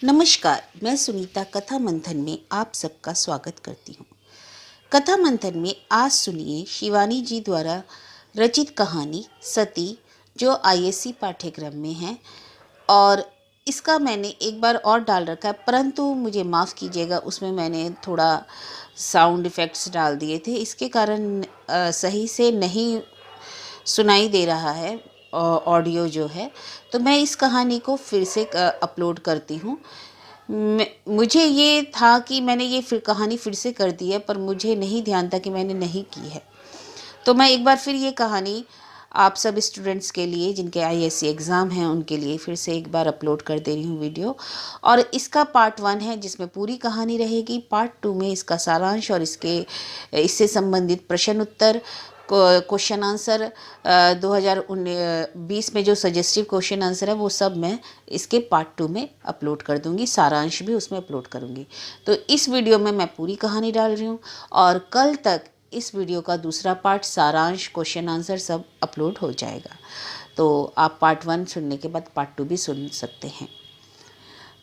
नमस्कार, मैं सुनीता कथा मंथन में आप सबका स्वागत करती हूँ। कथा मंथन में आज सुनिए शिवानी जी द्वारा रचित कहानी सती, जो आईएससी पाठ्यक्रम में है और इसका मैंने एक बार और डाल रखा है, परंतु मुझे माफ़ कीजिएगा, उसमें मैंने थोड़ा साउंड इफ़ेक्ट्स डाल दिए थे। इसके कारण सही से नहीं सुनाई दे रहा है ऑडियो जो है, तो मैं इस कहानी को फिर से अपलोड करती हूँ। मुझे ये था कि मैंने ये कहानी फिर से कर दी है, पर मुझे नहीं ध्यान था कि मैंने नहीं की है। तो मैं एक बार फिर ये कहानी आप सब स्टूडेंट्स के लिए जिनके आईएससी एग्ज़ाम हैं उनके लिए फिर से एक बार अपलोड कर दे रही हूँ वीडियो। और इसका पार्ट 1 है जिसमें पूरी कहानी रहेगी। पार्ट 2 में इसका सारांश और इससे संबंधित प्रश्न उत्तर, क्वेश्चन आंसर 2020 में जो सजेस्टिव क्वेश्चन आंसर है वो सब मैं इसके पार्ट 2 में अपलोड कर दूंगी, सारांश भी उसमें अपलोड करूंगी। तो इस वीडियो में मैं पूरी कहानी डाल रही हूँ और कल तक इस वीडियो का दूसरा पार्ट, सारांश, क्वेश्चन आंसर सब अपलोड हो जाएगा। तो आप पार्ट 1 सुनने के बाद पार्ट 2 भी सुन सकते हैं।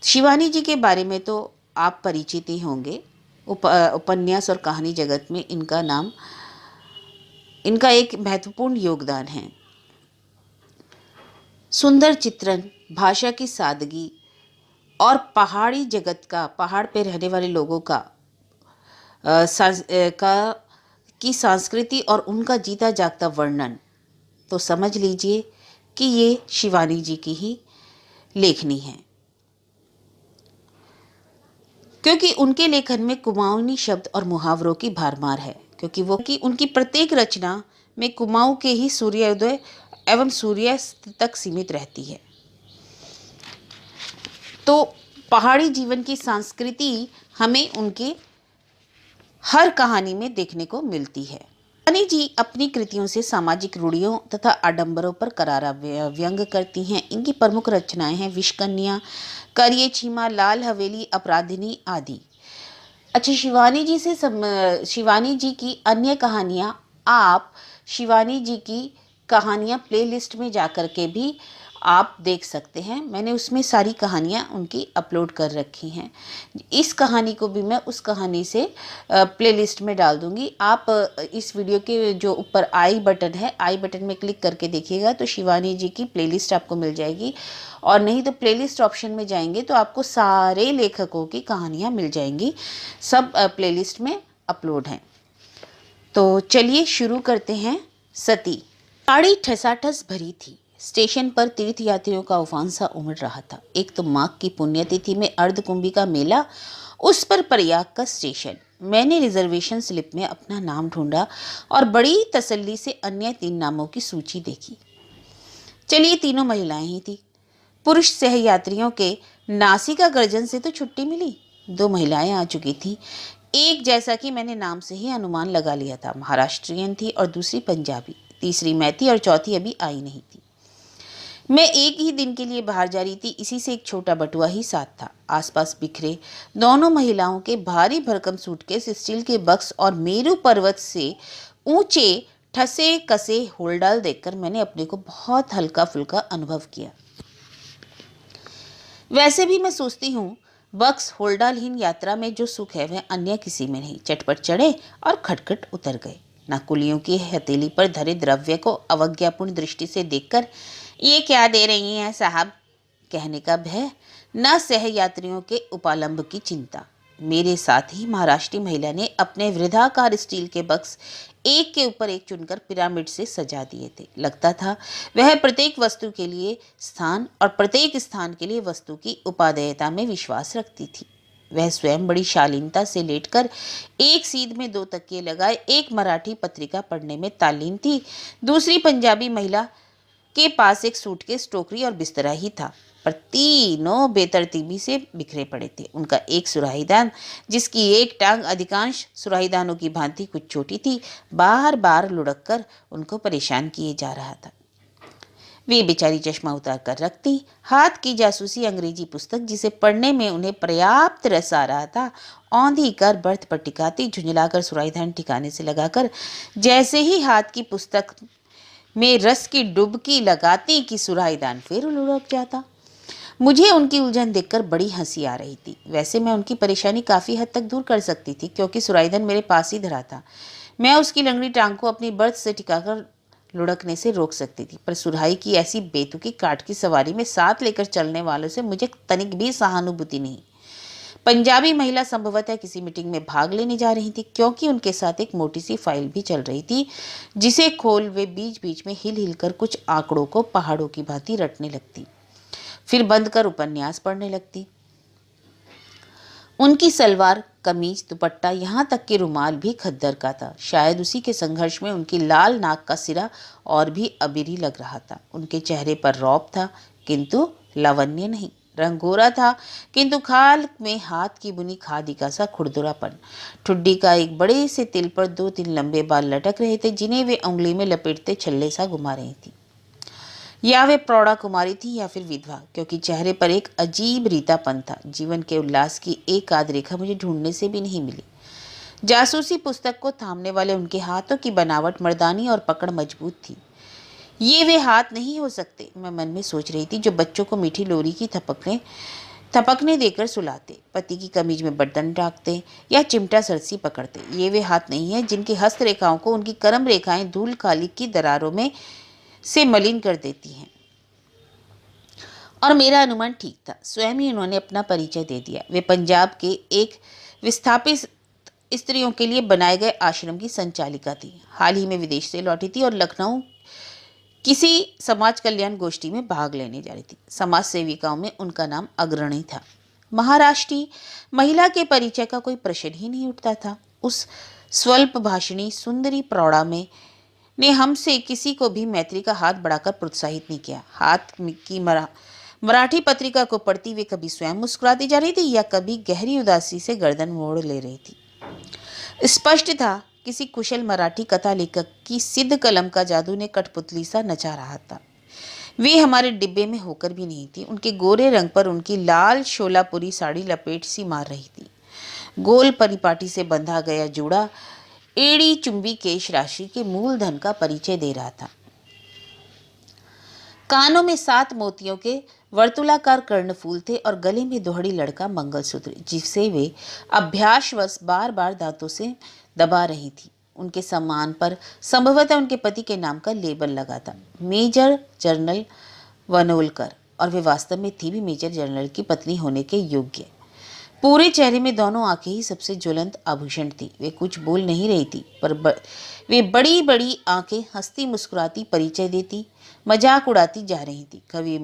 शिवानी जी के बारे में तो आप परिचित ही होंगे। उपन्यास और कहानी जगत में इनका एक महत्वपूर्ण योगदान है। सुंदर चित्रण, भाषा की सादगी और पहाड़ी जगत का, पहाड़ पे रहने वाले लोगों की संस्कृति और उनका जीता जागता वर्णन, तो समझ लीजिए कि ये शिवानी जी की ही लेखनी है। क्योंकि उनके लेखन में कुमाऊनी शब्द और मुहावरों की भरमार है, क्योंकि उनकी प्रत्येक रचना में कुमाऊं के ही सूर्योदय एवं सूर्यास्त तक सीमित रहती है। तो पहाड़ी जीवन की संस्कृति हमें उनके हर कहानी में देखने को मिलती है। शिवानी जी अपनी कृतियों से सामाजिक रूढ़ियों तथा आडंबरों पर करारा व्यंग करती हैं। इनकी प्रमुख रचनाएं हैं विषकन्या, करिए छीमा, लाल हवेली, अपराधिनी आदि। अच्छा, शिवानी जी की अन्य कहानियाँ आप शिवानी जी की कहानियाँ प्लेलिस्ट में जाकर के भी आप देख सकते हैं। मैंने उसमें सारी कहानियाँ उनकी अपलोड कर रखी हैं। इस कहानी को भी मैं उस कहानी से प्लेलिस्ट में डाल दूंगी। आप इस वीडियो के जो ऊपर आई बटन है, आई बटन में क्लिक करके देखिएगा तो शिवानी जी की प्लेलिस्ट आपको मिल जाएगी। और नहीं तो प्लेलिस्ट ऑप्शन में जाएंगे तो आपको सारे लेखकों की कहानियाँ मिल जाएंगी। सब प्लेलिस्ट में अपलोड हैं। तो चलिए शुरू करते हैं। सती। गाड़ी ठसाठस भरी थी। स्टेशन पर तीर्थयात्रियों का उफान सा उमड़ रहा था। एक तो माघ की पुण्यतिथि में अर्धकुंभी का मेला, उस पर प्रयाग का स्टेशन। मैंने रिजर्वेशन स्लिप में अपना नाम ढूंढा और बड़ी तसल्ली से अन्य 3 नामों की सूची देखी। चलिए, तीनों महिलाएं ही थी। पुरुष सहयात्रियों के नासिका गर्जन से तो छुट्टी मिली। 2 महिलाएं आ चुकी थी। एक, जैसा कि मैंने नाम से ही अनुमान लगा लिया था, महाराष्ट्रियन थी और दूसरी पंजाबी, तीसरी मैथी और चौथी अभी आई नहीं थी। मैं एक ही दिन के लिए बाहर जा रही थी, इसी से एक छोटा बटुआ ही साथ था। आसपास बिखरे दोनों महिलाओं के भारी भरकम सूटकेस, स्टील के बक्स और मेरू पर्वत से ऊंचे ठसे कसे होल्डाल देखकर मैंने अपने को बहुत हल्का फुल्का अनुभव किया। वैसे भी मैं सोचती हूँ, बक्स होल्डालहीन यात्रा में जो सुख है वह अन्य किसी में नहीं। चटपट चढ़े और खटखट उतर गए। नकुलियों की हथेली पर धरे द्रव्य को अवज्ञापूर्ण दृष्टि से देखकर ये क्या दे रही हैं साहब कहने का भय, न सहयात्रियों के उपालंब की चिंता। मेरे साथ ही महाराष्ट्री महिला ने अपने वृद्धाकार स्टील के बक्स एक के ऊपर एक चुनकर पिरामिड से सजा दिए थे। लगता था वह प्रत्येक वस्तु के लिए स्थान और प्रत्येक स्थान के लिए वस्तु की उपादेयता में विश्वास रखती थी। वह स्वयं बड़ी शालीनता से लेटकर एक सीध में 2 तकिए लगाए एक मराठी पत्रिका पढ़ने में ताल्लीन थी। दूसरी पंजाबी महिला के पास एक सूटकेस, टोकरी और बिस्तरा ही था, पर तीनों बेतरतीबी से बिखरे पड़े थे। उनका एक सुराहीदान, जिसकी एक टांग अधिकांश सुराहीदानों की भांति कुछ छोटी थी, बार बार लुढ़क कर उनको परेशान किए जा रहा था। वे बेचारी चश्मा उतार कर रखती, हाथ की जासूसी अंग्रेजी पुस्तक जिसे पढ़ने में उन्हें पर्याप्त रस आ रहा था, औंधी कर बर्थ पर टिकाती, झुंझलाकर सुराहीदान ठिकाने से लगाकर जैसे ही हाथ की पुस्तक में रस की डुबकी लगाती कि सुराहीदान फिर लुढ़क जाता। मुझे उनकी उलझन देखकर बड़ी हंसी आ रही थी। वैसे मैं उनकी परेशानी काफ़ी हद तक दूर कर सकती थी, क्योंकि सुराइधन मेरे पास ही धरा था। मैं उसकी लंगड़ी टांग को अपनी बर्थ से टिकाकर लुढ़कने से रोक सकती थी, पर सुराही की ऐसी बेतुकी काट की सवारी में साथ लेकर चलने वालों से मुझे तनिक भी सहानुभूति नहीं। पंजाबी महिला संभवतः किसी मीटिंग में भाग लेने जा रही थी, क्योंकि उनके साथ एक मोटी सी फाइल भी चल रही थी, जिसे खोल वे बीच बीच में हिल हिल कर कुछ आंकड़ों को पहाड़ों की भांति रटने लगती, फिर बंद कर उपन्यास पढ़ने लगती। उनकी सलवार, कमीज, दुपट्टा, यहाँ तक कि रुमाल भी खद्दर का था। शायद उसी के संघर्ष में उनकी लाल नाक का सिरा और भी अबीरी लग रहा था। उनके चेहरे पर रौब था, किंतु लावण्य नहीं। रंग गोरा था, किंतु खाल में हाथ की बुनी खादी का सा खुरदुरापन। ठुड्डी का एक बड़े से तिल पर 2-3 लंबे बाल लटक रहे थे, जिन्हें वे उंगली में लपेटते छल्ले सा घुमा रही थी। या वे प्रौढ़ा कुमारी थी या फिर विधवा, क्योंकि चेहरे पर एक अजीब रीतापन था। जीवन के उल्लास की एक आध रेखा मुझे ढूंढने से भी नहीं मिली। जासूसी पुस्तक को थामने वाले उनके हाथों की बनावट मर्दानी और पकड़ मजबूत थी। ये वे हाथ नहीं हो सकते, मैं मन में सोच रही थी, जो बच्चों को मीठी लोरी की थपकने देकर सुलाते, पति की कमीज में बटन टाकते या चिमटा सरसी पकड़ते। ये वे हाथ नहीं है जिनकी हस्तरेखाओं को उनकी कर्म रेखाएं धूल काली की दरारों में से मलिन कर देती हैं। और मेरा अनुमान ठीक था। स्वयं ही उन्होंने अपना परिचय दे दिया। वे पंजाब के एक विस्थापित स्त्रियों के लिए बनाए गए आश्रम की संचालिका थी। हाल ही में विदेश से लौटी थी और लखनऊ किसी समाज कल्याण गोष्ठी में भाग लेने जा रही थी। समाज सेविकाओं में उनका नाम अग्रणी था। महाराष्ट्री महिला के परिचय का कोई प्रश्न ही नहीं उठता था। उस स्वल्प भाषणी सुंदरी प्रौढ़ा में ने हमसे किसी को भी मैत्री का हाथ बढ़ाकर प्रोत्साहित नहीं किया। हाथ की मराठी पत्रिका को पढ़ती वे कभी स्वयं मुस्कुराती जा रही थी या कभी गहरी उदासी से गर्दन मोड़ ले रही थी। स्पष्ट था, किसी कुशल मराठी कथा लेखक की सिद्ध कलम का जादू ने कठपुतली सा नचा रहा था। वे हमारे डिब्बे में होकर भी नहीं थी। उनके गोरे रंग पर उनकी लाल शोलापुरी साड़ी लपेट सी मार रही थी। गोल परिपाटी से बंधा गया जूड़ा एड़ी चुंबी केश राशि के मूलधन का परिचय दे रहा था। कानों में 7 मोतियों के वर्तुलाकार कर्णफूल थे और गले में दोहरी लड़का मंगलसूत्र, जिसे वे अभ्यासवश बार बार दांतों से दबा रही थी। उनके सम्मान पर संभवतः उनके पति के नाम का लेबल लगा था, मेजर जनरल वनोलकर, और वे वास्तव में थी भी मेजर जनरल की पत्नी होने के योग्य। पूरे चेहरे में दोनों आंखें ही सबसे ज्वलंत आभूषण थी। वे कुछ बोल नहीं रही थी, पर वे बड़ी बड़ी आंखें हंसती मुस्कुराती परिचय देती, मजाक उड़ाती जा रही थी। कभी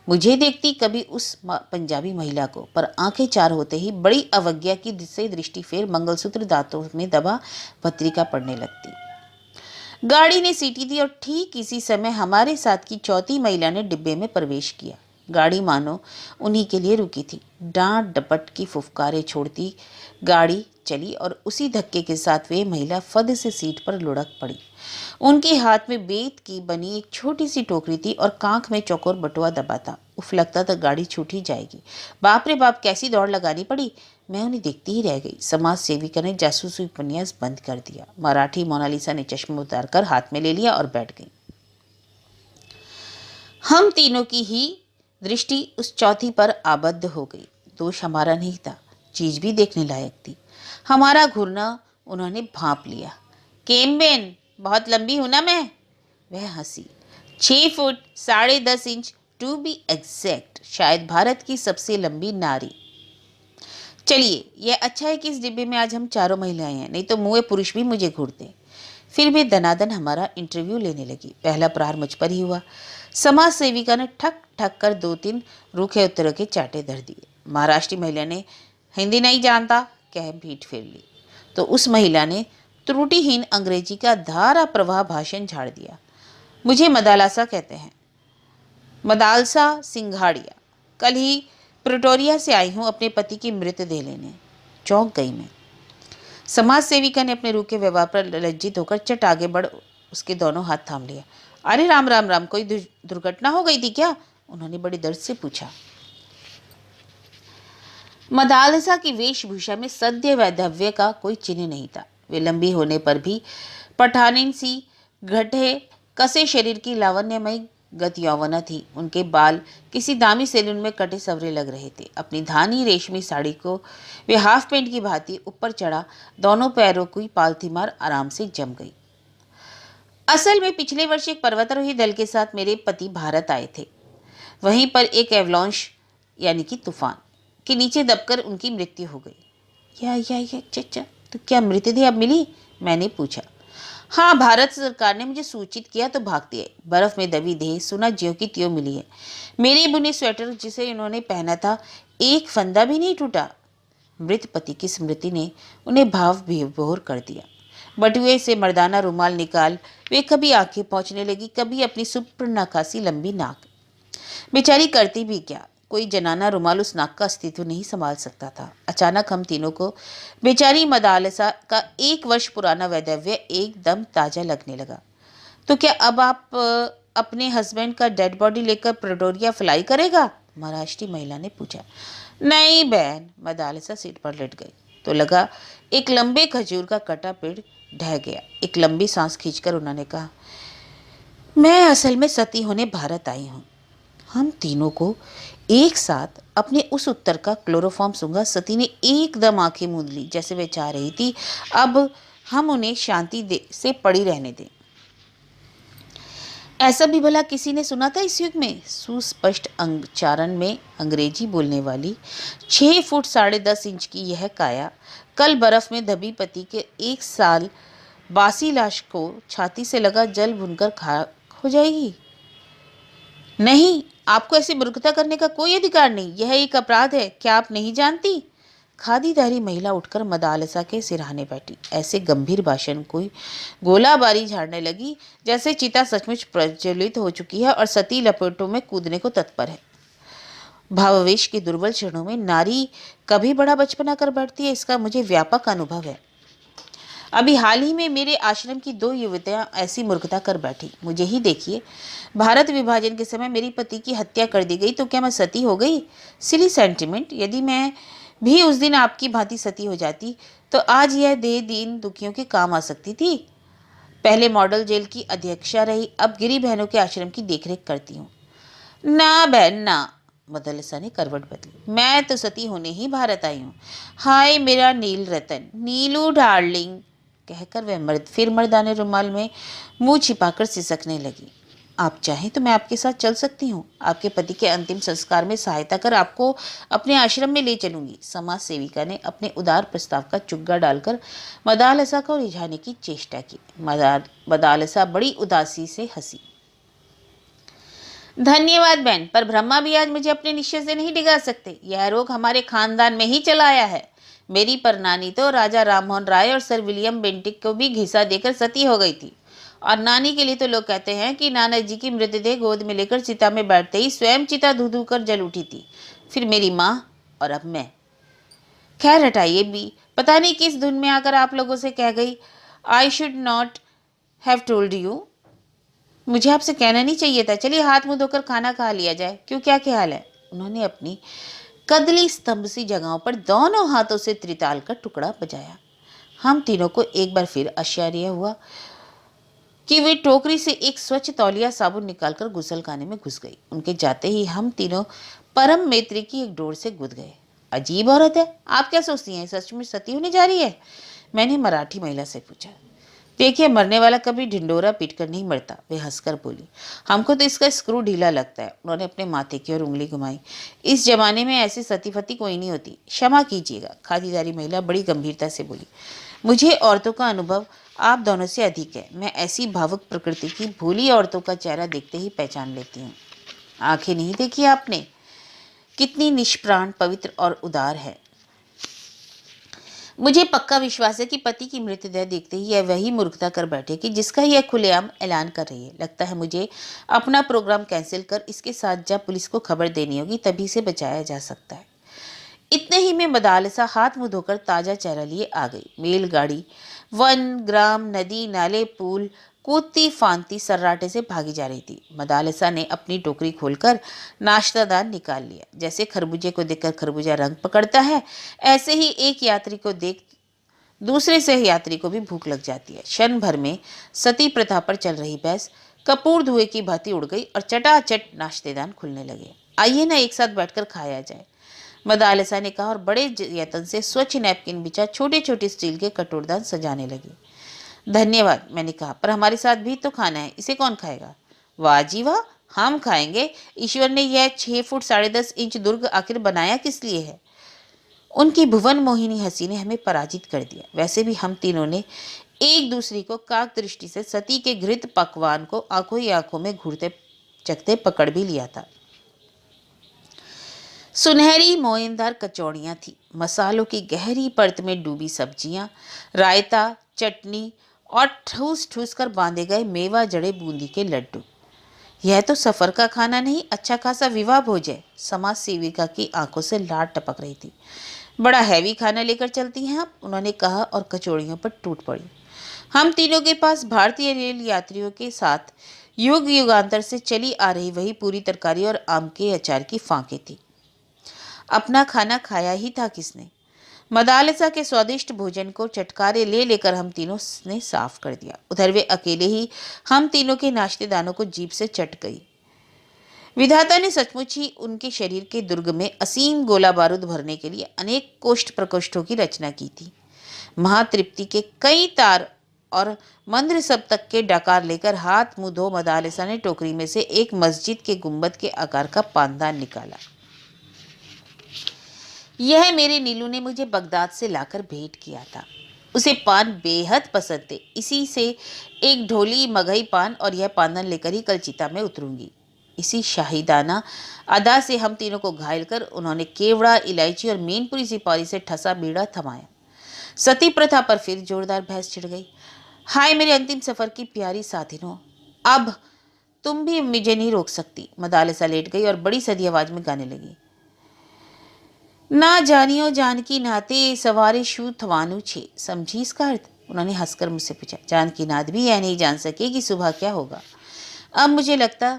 मुझे देखती, कभी उस पंजाबी महिला को, पर आंखें चार होते ही बड़ी अवज्ञा की से दृष्टि फेर मंगलसूत्र दांतों में दबा पत्रिका पढ़ने लगती। गाड़ी ने सीटी दी और ठीक इसी समय हमारे साथ की चौथी महिला ने डिब्बे में प्रवेश किया। गाड़ी मानो उन्हीं के लिए रुकी थी। डांट डपट की फुफकारें छोड़ती गाड़ी चली और उसी धक्के के साथ वे महिला फद से सीट पर लुढ़क पड़ी। उनके हाथ में बेत की बनी एक छोटी सी टोकरी थी और कांख में चौकोर बटुआ दबा था। उफ, लगता था गाड़ी छूट ही जाएगी। बाप रे बाप, कैसी दौड़ लगानी पड़ी। मैं उन्हें देखती ही रह गई। समाज सेविका ने जासूसी उपन्यास बंद कर दिया। मराठी मोनालिसा ने चश्मा उतारकर हाथ में ले लिया और बैठ गई। हम तीनों की ही दृष्टि उस चौथी पर आबद्ध हो गई। दोष हमारा नहीं था, चीज भी देखने लायक थी। हमारा घूरना उन्होंने भांप लिया। केम्बेन, बहुत लंबी हूं ना मैं? वह हंसी। 6 foot 10.5 inch to be exact, शायद भारत की सबसे लंबी नारी। चलिए, यह अच्छा है कि इस डिब्बे में आज हम चारों महिलाएं हैं, नहीं तो मुँहे पुरुष भी मुझे घूरते। फिर वे दनादन हमारा इंटरव्यू लेने लगी। पहला प्रहार मुझ पर ही हुआ। समाज सेविका ने ठक ठक कर 2-3 रूखे उत्तरों के चाटे धर दिए। महाराष्ट्री महिला ने हिंदी नहीं जानता कह पीठ फेर ली, तो उस महिला ने त्रुटिहीन अंग्रेजी का धारा प्रवाह भाषण झाड़ दिया। मुझे मदालसा कहते हैं, मदालसा सिंघाड़िया। कल ही प्रिटोरिया से आई हूँ अपने पति की मृतदेह लेने। चौंक गई मैं। समाज सेविका ने अपने रूखे व्यवहार पर लज्जित होकर चट आगे बढ़ उसके दोनों हाथ थाम लिया। अरे राम राम राम, कोई दुर्घटना हो गई थी क्या? उन्होंने बड़ी दर्द से पूछा। मदालसा की वेशभूषा में सद्य वैधव्य का कोई चिन्ह नहीं था। वे लंबी होने पर भी पठानिन सी घटे कसे शरीर की लावण्यमयी गत यौवना थी। उनके बाल किसी दामी सैलून में कटे सवरे लग रहे थे। अपनी धानी रेशमी साड़ी को वे हाफ पेंट की भांति ऊपर चढ़ा दोनों पैरों की पालथी मार आराम से जम गई। असल में पिछले वर्ष एक पर्वतारोही दल के साथ मेरे पति भारत आए थे। वहीं पर एक एवलांश यानी कि तूफान के नीचे दबकर उनकी मृत्यु हो गई। या चचा, तो क्या मृतदेह अब मिली? मैंने पूछा। हाँ, भारत सरकार ने मुझे सूचित किया तो भागती है। बर्फ में दबी देह सुना ज्यों की त्यों मिली है। मेरे बुने स्वेटर जिसे इन्होंने पहना था एक फंदा भी नहीं टूटा। मृत पति की स्मृति ने उन्हें भाव विभोर कर दिया। बटुए से मर्दाना रुमाल निकाल वे कभी आंखें पोंछने लगी, कभी अपनी सुपर्णखासी लंबी नाक। बेचारी करती भी क्या, कोई जनाना रुमाल उस नाक का अस्तित्व नहीं संभाल सकता था। अचानक हम तीनों को बेचारी मदालसा का 1 वर्ष पुराना वैधव्य एकदम ताजा लगने लगा। तो क्या अब आप अपने हस्बैंड का डेड बॉडी लेकर प्रेटोरिया फ्लाई करेगा? महाराष्ट्री महिला ने पूछा। नहीं बहन, मदालसा सीट पर लेट गई तो लगा एक लंबे खजूर का कटा पेड़ ढह गया। एक लंबी सांस खींचकर उन्होंने कहा, मैं असल में सती होने भारत आई हूँ। हम तीनों को एक साथ अपने उस उत्तर का क्लोरोफॉर्म सूंघा। सती ने एकदम आंखें मूंद ली, जैसे वे चाह रही थी अब हम उन्हें शांति से पड़ी रहने दें। ऐसा भी भला किसी ने सुना था इस युग में? सुस्पष्ट उच्चारण में अंग्रेजी बोलने वाली 6 फुट 10.5 इंच की यह काया कल बर्फ में दबी पति के 1 साल बासी लाश को छाती से लगा जल भुनकर खाक हो जाएगी? नहीं, आपको ऐसी मूर्खता करने का कोई अधिकार नहीं। यह एक अपराध है, क्या आप नहीं जानती? खादीधारी महिला उठकर मदालसा के सिरहाने बैठी। ऐसे गंभीर भाषण कोई गोलाबारी झाड़ने लगी जैसे चिता सचमुच प्रज्वलित हो चुकी है और सती लपेटों में कूदने को तत्पर है। भावावेश के दुर्बल क्षणों में नारी कभी बड़ा बचपना कर बैठती है, इसका मुझे व्यापक अनुभव है। अभी हाल ही में मेरे आश्रम की 2 युवतियां ऐसी मूर्खता कर बैठी। मुझे ही देखिए, भारत विभाजन के समय मेरी पति की हत्या कर दी गई तो क्या मैं सती हो गई? सिली सेंटिमेंट। यदि मैं भी उस दिन आपकी भांति सती हो जाती तो आज यह देह दीन दुखियों के काम आ सकती थी। पहले मॉडल जेल की अध्यक्षा रही, अब गिरी बहनों के आश्रम की देखरेख करती हूँ। ना बहन ना, मदलसा ने करवट बदली, मैं तो सती होने ही भारत आई हूँ। हाय मेरा नील रतन, नीलू डार्लिंग, कहकर वह फिर मर्दाने रुमाल में मुंह छिपाकर सिसकने लगी। आप चाहें तो मैं आपके साथ चल सकती हूँ। आपके पति के अंतिम संस्कार में सहायता कर आपको अपने आश्रम में ले चलूंगी। समाज सेविका ने अपने उदार प्रस्ताव का चुग्गा डालकर मदालसा को रिझाने की चेष्टा की। मदालसा बड़ी उदासी से हंसी। धन्यवाद बहन, पर ब्रह्मा भी आज मुझे अपने निश्चय से नहीं डिगा सकते। यह रोग हमारे खानदान में ही चला आया है। मेरी परनानी तो राजा राममोहन राय और सर विलियम बेंटिक को भी घिसा देकर सती हो गई थी। और नानी के लिए तो लोग कहते हैं कि नाना जी की मृतदेह गोद में लेकर चिता में बैठते ही स्वयं चिता धू धू कर जल उठी थी। फिर मेरी माँ और अब मैं। खैर हटाइए भी, पता नहीं किस धुन में आकर आप लोगों से कह गई। I should not have told you. मुझे आपसे कहना नहीं चाहिए था। चलिए हाथ मुंह धोकर खाना खा लिया जाए। क्यों, क्या ख्याल है? उन्होंने अपनी कदली स्तंभ सी जगहों पर दोनों हाथों से त्रिताल का टुकड़ा बजाया। हम तीनों को एक बार फिर आश्चर्य हुआ कि वे टोकरी से एक स्वच्छ तौलिया साबुन निकालकर गुसलखाने में घुस गई। उनके जाते ही हम तीनों परम मैत्री की एक डोर से गुद गए। अजीब औरत है, आप क्या सोचती हैं, सच में सती होने जा रही है? मैंने मराठी महिला से पूछा। देखिए, मरने वाला कभी ढिंडोरा पीट कर नहीं मरता, वे हंसकर बोली। हमको तो इसका स्क्रू ढीला लगता है। उन्होंने अपने माथे की ओर उंगली घुमाई। इस जमाने में ऐसी सती फती कोई नहीं होती, क्षमा कीजिएगा। खादीदारी महिला बड़ी गंभीरता से बोली। मुझे औरतों का अनुभव आप दोनों से अधिक है। मैं ऐसी भावुक प्रकृति की भोली औरतों का चेहरा देखते ही पहचान लेती हूँ। आंखें नहीं देखी आपने, कितनी निष्प्राण, पवित्र और उदार है। मुझे पक्का विश्वास है कि पति की मृतदेह देखते ही यह वही मूर्खता कर बैठे कि जिसका यह खुलेआम ऐलान कर रही है। लगता है मुझे अपना प्रोग्राम कैंसिल कर इसके साथ जब पुलिस को खबर देनी होगी, तभी से बचाया जा सकता है। इतने ही में मदालसा हाथ मुंह धोकर ताजा चेहरा लिए आ गई। मेलगाड़ी वन, ग्राम, नदी, नाले, पुल कूदती फांती सर्राटे से भागी जा रही थी। मदालसा ने अपनी टोकरी खोलकर नाश्तादान निकाल लिया। जैसे खरबूजे को देखकर खरबूजा रंग पकड़ता है, ऐसे ही एक यात्री को देख दूसरे से यात्री को भी भूख लग जाती है। क्षण भर में सती प्रथा पर चल रही बहस कपूर धुएं की भांति उड़ गई और चटाचट नाश्तेदान खुलने लगे। आइए ना एक साथ बैठकर खाया जाए, मदालसा ने कहा और बड़े यत्न से स्वच्छ नैपकिन बिछा छोटे छोटे स्टील के कटोरदान सजाने लगी। धन्यवाद, मैंने कहा, पर हमारे साथ भी तो खाना है, इसे कौन खाएगा? वाह जी वाह, हम खाएंगे। ईश्वर ने यह 6 फुट 10.5 इंच दुर्ग आखिर बनाया किस लिए है? उनकी भुवन मोहिनी हंसी ने हमें पराजित कर दिया। वैसे भी हम तीनों ने एक दूसरे को काक दृष्टि से सती के घृत पकवान को आंखों ही आंखों में घूरते चखते पकड़ भी लिया था। सुनहरी मोयनदार कचौड़ियाँ थी, मसालों की गहरी परत में डूबी सब्जियाँ, रायता, चटनी और ठूस ठूस कर बांधे गए मेवा जड़े बूंदी के लड्डू। यह तो सफर का खाना नहीं, अच्छा खासा विवाह भोज है। समाज सेविका की आंखों से लार टपक रही थी। बड़ा हैवी खाना लेकर चलती हैं आप, उन्होंने कहा और कचौड़ियों पर टूट पड़ी। हम तीनों के पास भारतीय रेल यात्रियों के साथ युग युगांतर से चली आ रही वही पूरी तरकारी और आम के अचार की फांके थी। अपना खाना खाया ही था किसने? मदालसा के स्वादिष्ट भोजन को चटकारे ले लेकर हम तीनों ने साफ कर दिया। उधर वे अकेले ही हम तीनों के नाश्तेदानों को जीभ से चट गई। विधाता ने सचमुच ही उनके शरीर के दुर्ग में असीम गोला बारूद भरने के लिए अनेक कोष्ठ प्रकोष्ठों की रचना की थी। महातृप्ति के कई तार और मंद्र सप्तक के डकार लेकर हाथ मुंह धो मदालसा ने टोकरी में से एक मस्जिद के गुंबद के आकार का पानदान निकाला। यह मेरे नीलू ने मुझे बगदाद से लाकर भेंट किया था। उसे पान बेहद पसंद थे। इसी से एक ढोली मगही पान और यह पानदान लेकर ही कल चिता में उतरूंगी। इसी शाहिदाना अदा से हम तीनों को घायल कर उन्होंने केवड़ा, इलायची और मेनपुरी सिपाही से ठसा बीड़ा थमाया। सती प्रथा पर फिर जोरदार बहस छिड़ गई। हाय मेरे अंतिम सफर की प्यारी साथिनों, अब तुम भी मुझे नहीं रोक सकती। मदालसा लेट गई और बड़ी सदी आवाज में गाने लगी। ना जानियो जानकी नाते सवारे शू थवानु छे, समझी इसका अर्थ? उन्होंने हंसकर मुझसे पूछा। जानकी नाथ भी यह नहीं जान सके कि सुबह क्या होगा। अब मुझे लगता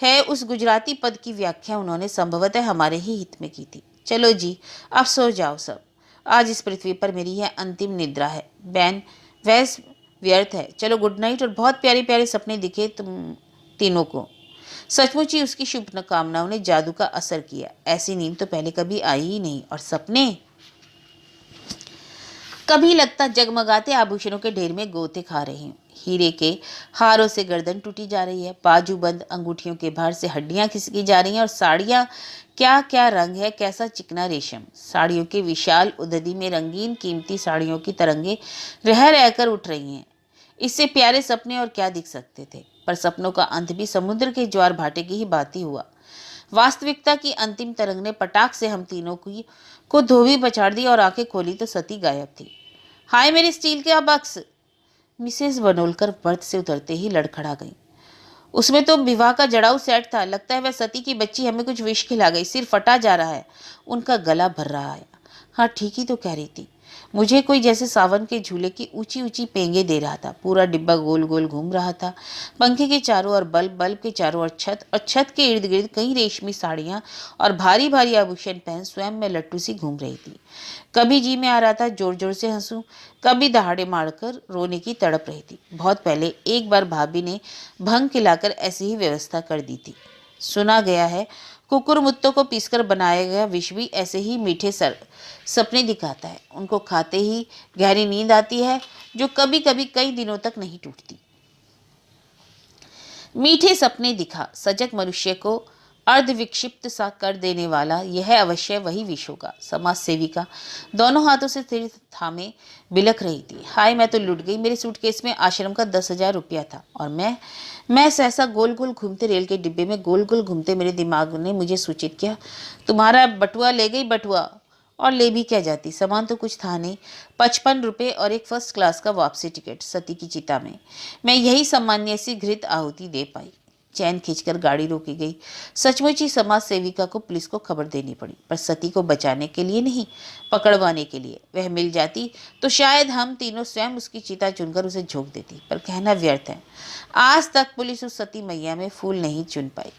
है उस गुजराती पद की व्याख्या उन्होंने संभवतः हमारे ही हित में की थी। चलो जी, अब सो जाओ सब। आज इस पृथ्वी पर मेरी यह अंतिम निद्रा है। बैन वैस व्यर्थ है। चलो गुड नाइट और बहुत प्यारे प्यारे सपने दिखे तुम तीनों को। सचमुच ही उसकी शुभकामनाओं ने जादू का असर किया। ऐसी नींद तो पहले कभी आई ही नहीं। और सपने, कभी लगता जगमगाते आभूषणों के ढेर में गोते खा रही हूँ। हीरे के हारों से गर्दन टूटी जा रही है, बाजूबंद अंगूठियों के भार से हड्डियां खिसकी जा रही हैं और साड़ियां क्या क्या रंग है, कैसा चिकना रेशम। साड़ियों के विशाल उददी में रंगीन कीमती साड़ियों की तरंगे रह रहकर उठ रही हैं। इससे प्यारे सपने और क्या दिख सकते थे? पर सपनों का अंत भी समुद्र के ज्वार भाटे की ही बात ही हुआ। वास्तविकता की अंतिम तरंग ने पटाख से हम तीनों को धोबी पछाड़ दी और आंखें खोली तो सती गायब थी। हाय मेरे स्टील के बक्स, मिसेस बनोलकर बर्थ से उतरते ही लड़खड़ा गई। उसमें तो विवाह का जड़ाऊ सेट था। लगता है वह सती की बच्ची हमें कुछ विष खिला गई। सिर फटा जा रहा है, उनका गला भर रहा है। हाँ ठीक ही तो कह रही थी। मुझे कोई जैसे सावन के झूले की ऊंची ऊंची पेंगे दे रहा था। पूरा डिब्बा गोल गोल घूम रहा था। पंखे के चारों ओर बल्ब, बल्ब के चारों ओर छत और छत के इर्द गिर्द कई रेशमी साड़ियां और भारी भारी आभूषण पहन स्वयं में लट्टू सी घूम रही थी। कभी जी में आ रहा था जोर जोर से हंसूं, कभी दहाड़े मारकर रोने की तड़प रही थी। बहुत पहले एक बार भाभी ने भंग खिलाकर ऐसी ही व्यवस्था कर दी थी। सुना गया है कुकुर मुत्तों को पीसकर बनाया गया विष भी ऐसे ही मीठे सपने दिखाता है। उनको खाते ही गहरी नींद आती है जो कभी कभी कई दिनों तक नहीं टूटती। मीठे सपने दिखा सजग मनुष्य को अर्धविक्षिप्त सा कर देने वाला यह अवश्य वही विष होगा। समाज सेविका दोनों हाथों से सिर थामे बिलख रही थी। हाय मैं तो लुट गई। मेरे सूटकेस में आश्रम का 10,000 रुपया था और मैं सहसा गोल गोल घूमते रेल के डिब्बे में गोल गोल घूमते मेरे दिमाग ने मुझे सूचित किया, तुम्हारा बटुआ ले गई बटुआ। और ले भी क्या जाती, सामान तो कुछ था नहीं। 55 रुपये और एक फर्स्ट क्लास का वापसी टिकट। सती की चिता में मैं यही सामान्य सी घृत आहुति दे पाई। चैन खींचकर गाड़ी रोकी गई। सचमुच ही समाज सेविका को पुलिस को खबर देनी पड़ी, पर सती को बचाने के लिए नहीं, पकड़वाने के लिए। वह मिल जाती तो शायद हम तीनों स्वयं उसकी चिता चुनकर उसे झोंक देती, पर कहना व्यर्थ है। आज तक पुलिस उस सती मैया में फूल नहीं चुन पाई।